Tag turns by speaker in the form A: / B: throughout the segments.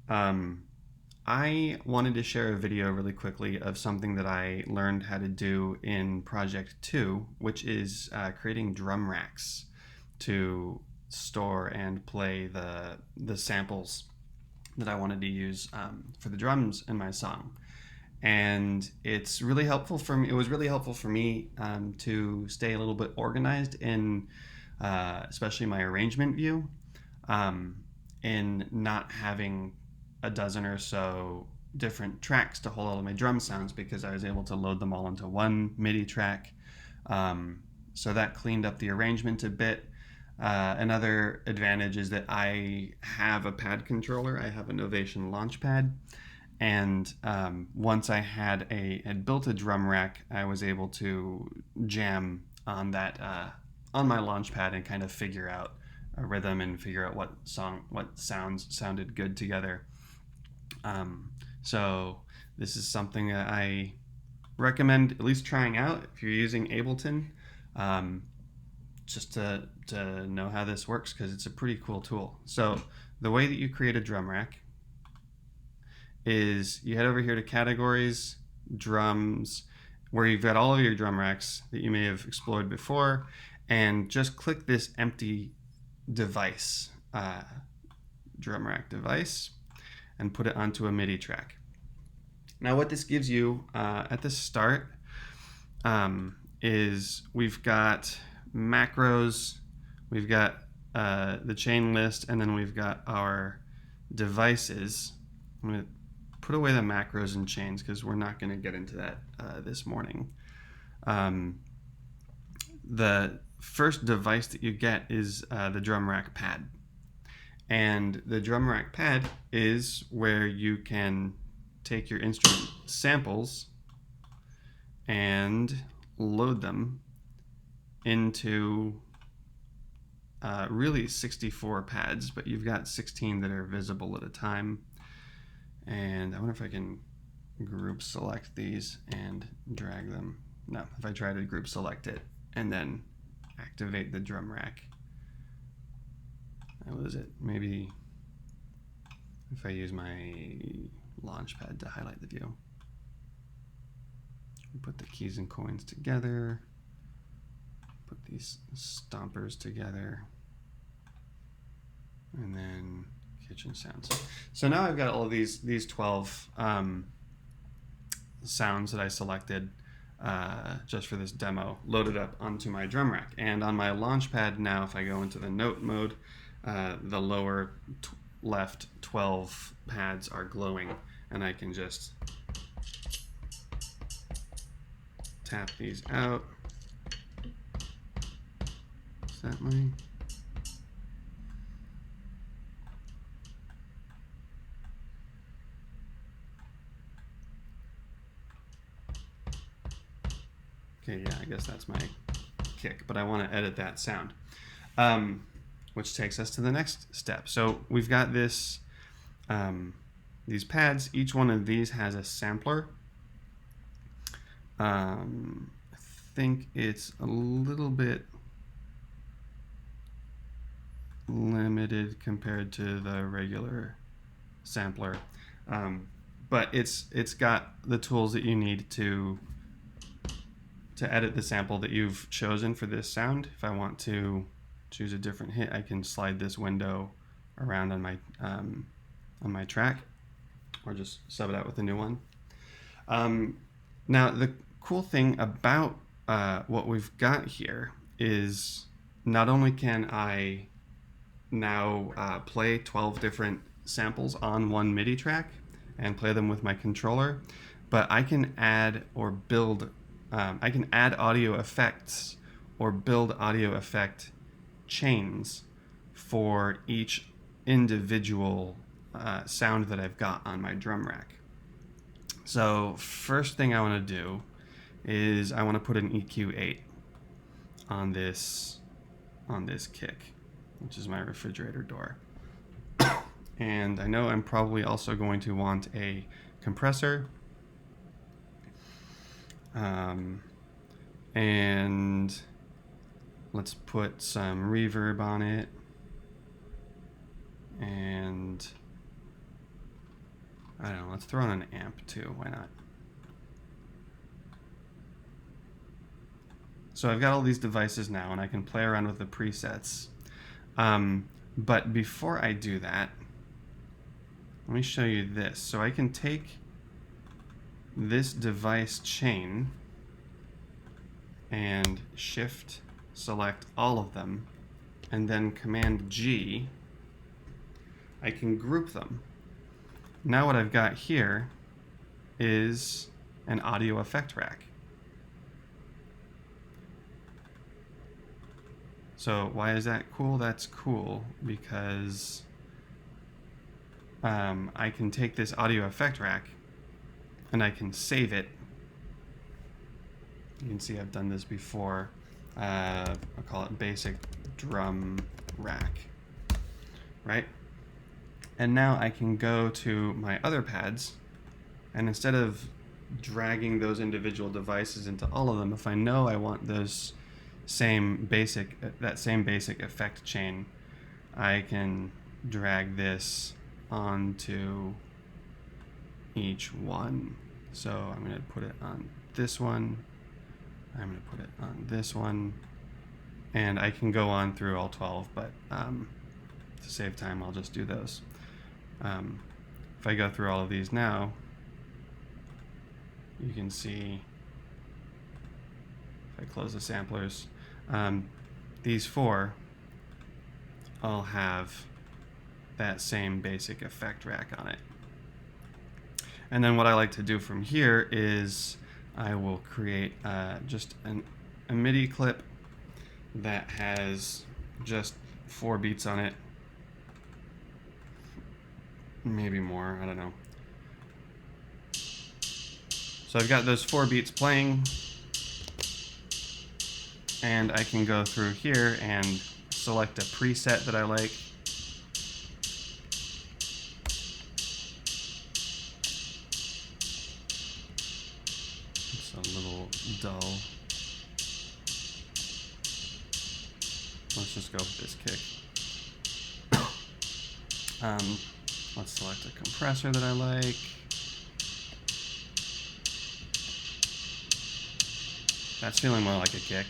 A: Um, I wanted to share a video really quickly of something that I learned how to do in Project 2, which is creating drum racks to store and play the samples that I wanted to use for the drums in my song. And it's really helpful for me. It was really helpful for me to stay a little bit organized in, especially my arrangement view, in not having a dozen or so different tracks to hold all of my drum sounds, because I was able to load them all into one MIDI track. So that cleaned up the arrangement a bit. Another advantage is that I have a pad controller. I have a Novation Launchpad, and once I had built a drum rack, I was able to jam on that on my Launchpad and kind of figure out a rhythm and figure out what sounds sounded good together. So this is something that I recommend at least trying out if you're using Ableton, just to know how this works, because it's a pretty cool tool. So the way that you create a drum rack is you head over here to categories, drums, where you've got all of your drum racks that you may have explored before, and just click this empty device, drum rack device, and put it onto a MIDI track. Now what this gives you at the start is we've got macros, we've got the chain list, and then we've got our devices. I'm going to put away the macros and chains because we're not going to get into that this morning. The first device that you get is the drum rack pad. And the drum rack pad is where you can take your instrument samples and load them into really 64 pads, but you've got 16 that are visible at a time. And I wonder if I can group select these and drag them. No, if I try to group select it and then activate the drum rack. What is it? Maybe if I use my Launchpad to highlight the view. Put the keys and coins together. Put these stompers together. And then kitchen sounds. So now I've got all of these 12 sounds that I selected just for this demo loaded up onto my drum rack. And on my Launchpad now, if I go into the note mode, the lower left 12 pads are glowing, and I can just tap these out. Is that my... Okay, yeah, I guess that's my kick, but I want to edit that sound, which takes us to the next step. So we've got this, these pads. Each one of these has a sampler. I think it's a little bit limited compared to the regular sampler, but it's got the tools that you need to edit the sample that you've chosen for this sound. If I want to choose a different hit, I can slide this window around on my track, or just sub it out with a new one. Now the cool thing about what we've got here is not only can I now play 12 different samples on one MIDI track and play them with my controller, but I can add or build I can add audio effects or build audio effect chains for each individual sound that I've got on my drum rack. So first thing I want to do is I want to put an EQ8 on this kick, which is my refrigerator door. And I know I'm probably also going to want a compressor. And let's put some reverb on it, and I don't know, let's throw in an amp too, why not? So I've got all these devices now, and I can play around with the presets. But before I do that, let me show you this. So I can take this device chain and shift select all of them, and then Command G, I can group them. Now what I've got here is an audio effect rack. So why is that cool? That's cool because I can take this audio effect rack and I can save it. You can see I've done this before. I'll call it basic drum rack, right? And now I can go to my other pads, and instead of dragging those individual devices into all of them, if I know I want those that same basic effect chain, I can drag this onto each one. So I'm going to put it on this one, I'm going to put it on this one, and I can go on through all 12, but to save time I'll just do those. If I go through all of these now, you can see, if I close the samplers, these four all have that same basic effect rack on it. And then what I like to do from here is I will create just a MIDI clip that has just 4 beats on it. Maybe more, I don't know. So I've got those 4 beats playing, and I can go through here and select a preset that I like. It's a little dull. Let's just go with this kick. Let's select a compressor that I like. That's feeling more like a kick.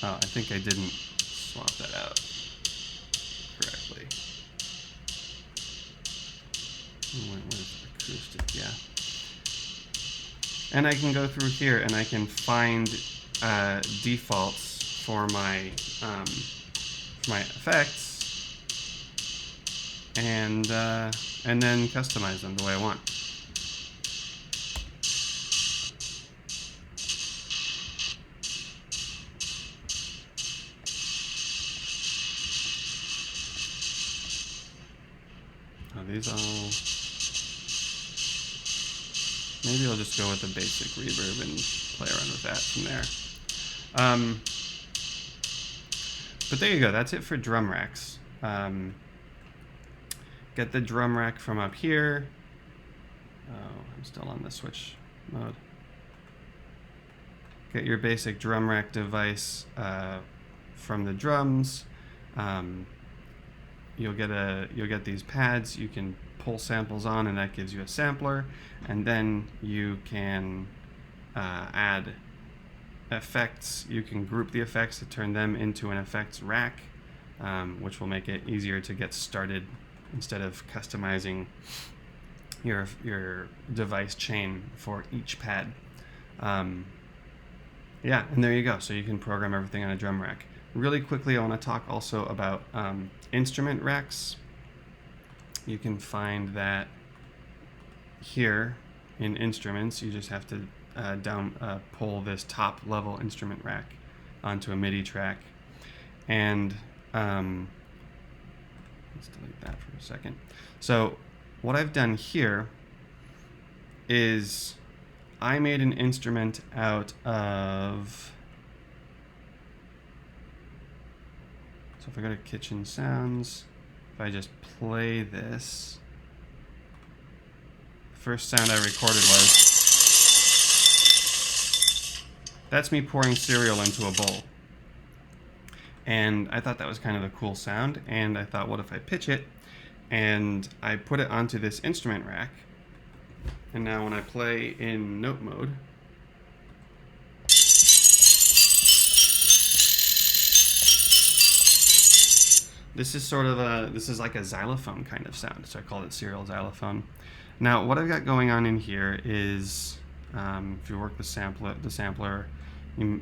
A: Oh, I think I didn't swap that out correctly. Went with acoustic, yeah. And I can go through here and I can find defaults for my effects, and then customize them the way I want. These all, maybe I'll just go with the basic reverb and play around with that from there. But there you go, that's it for drum racks. Get the drum rack from up here. Oh, I'm still on the switch mode. Get your basic drum rack device from the drums. You'll get these pads. You can pull samples on, and that gives you a sampler. And then you can add effects. You can group the effects to turn them into an effects rack, which will make it easier to get started instead of customizing your device chain for each pad. Yeah, and there you go. So you can program everything on a drum rack. Really quickly, I want to talk also about instrument racks. You can find that here in instruments. You just have to pull this top level instrument rack onto a MIDI track. And let's delete that for a second. So what I've done here is I made an instrument out of, so if I go to Kitchen Sounds, if I just play this, the first sound I recorded was, that's me pouring cereal into a bowl. And I thought that was kind of a cool sound, and I thought, what if I pitch it and I put it onto this instrument rack. And now when I play in note mode, this is like a xylophone kind of sound, so I call it serial xylophone. Now what I've got going on in here is, if you work the sampler, you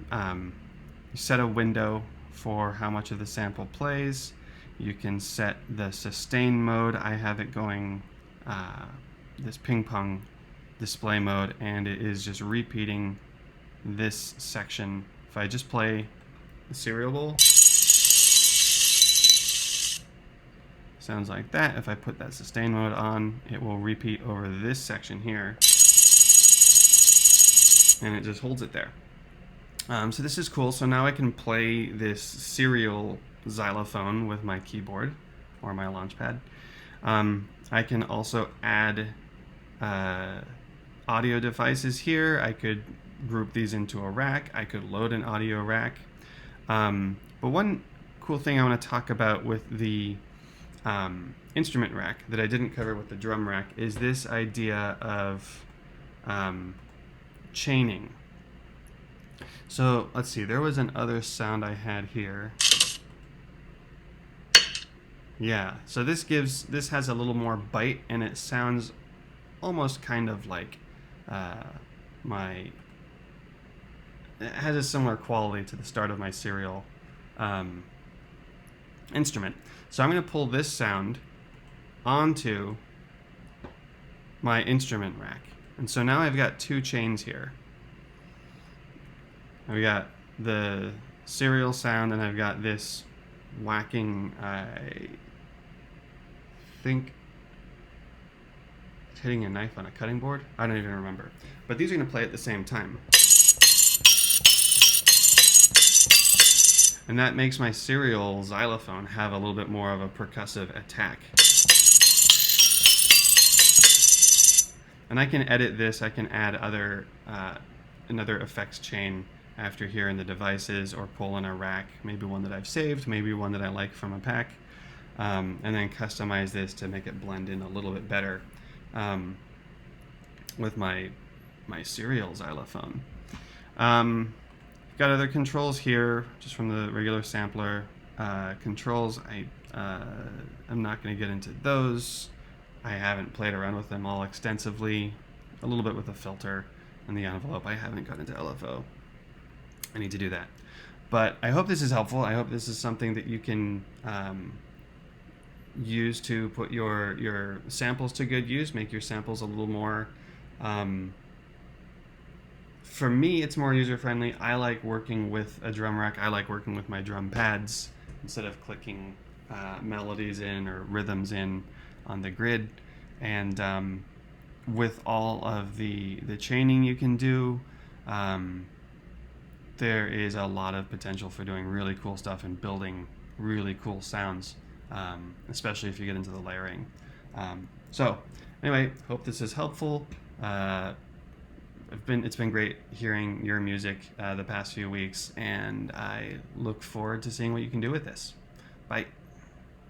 A: set a window for how much of the sample plays. You can set the sustain mode. I have it going this ping pong display mode, and it is just repeating this section. If I just play the serial bowl, sounds like that. If I put that sustain mode on, it will repeat over this section here, and it just holds it there. So this is cool. So now I can play this serial xylophone with my keyboard or my launchpad. I can also add audio devices here. I could group these into a rack. I could load an audio rack. But one cool thing I want to talk about with the instrument rack that I didn't cover with the drum rack is this idea of chaining. So let's see, there was another sound I had here. Yeah, so this has a little more bite, and it sounds almost kind of like it has a similar quality to the start of my serial instrument. So I'm going to pull this sound onto my instrument rack. And so now I've got two chains here. I've got the serial sound, and I've got this whacking, I think it's hitting a knife on a cutting board. I don't even remember. But these are going to play at the same time. And that makes my serial xylophone have a little bit more of a percussive attack. And I can edit this. I can add another effects chain after here in the devices, or pull in a rack, maybe one that I've saved, maybe one that I like from a pack, and then customize this to make it blend in a little bit better with my serial xylophone. Got other controls here, just from the regular sampler. Controls, I'm not going to get into those. I haven't played around with them all extensively. A little bit with the filter and the envelope. I haven't got into LFO. I need to do that. But I hope this is helpful. I hope this is something that you can use to put your samples to good use, make your samples a little more... for me, it's more user-friendly. I like working with a drum rack. I like working with my drum pads instead of clicking melodies in or rhythms in on the grid. And with all of the chaining you can do, there is a lot of potential for doing really cool stuff and building really cool sounds, especially if you get into the layering. So anyway, hope this is helpful. It's been great hearing your music the past few weeks, and I look forward to seeing what you can do with this. Bye.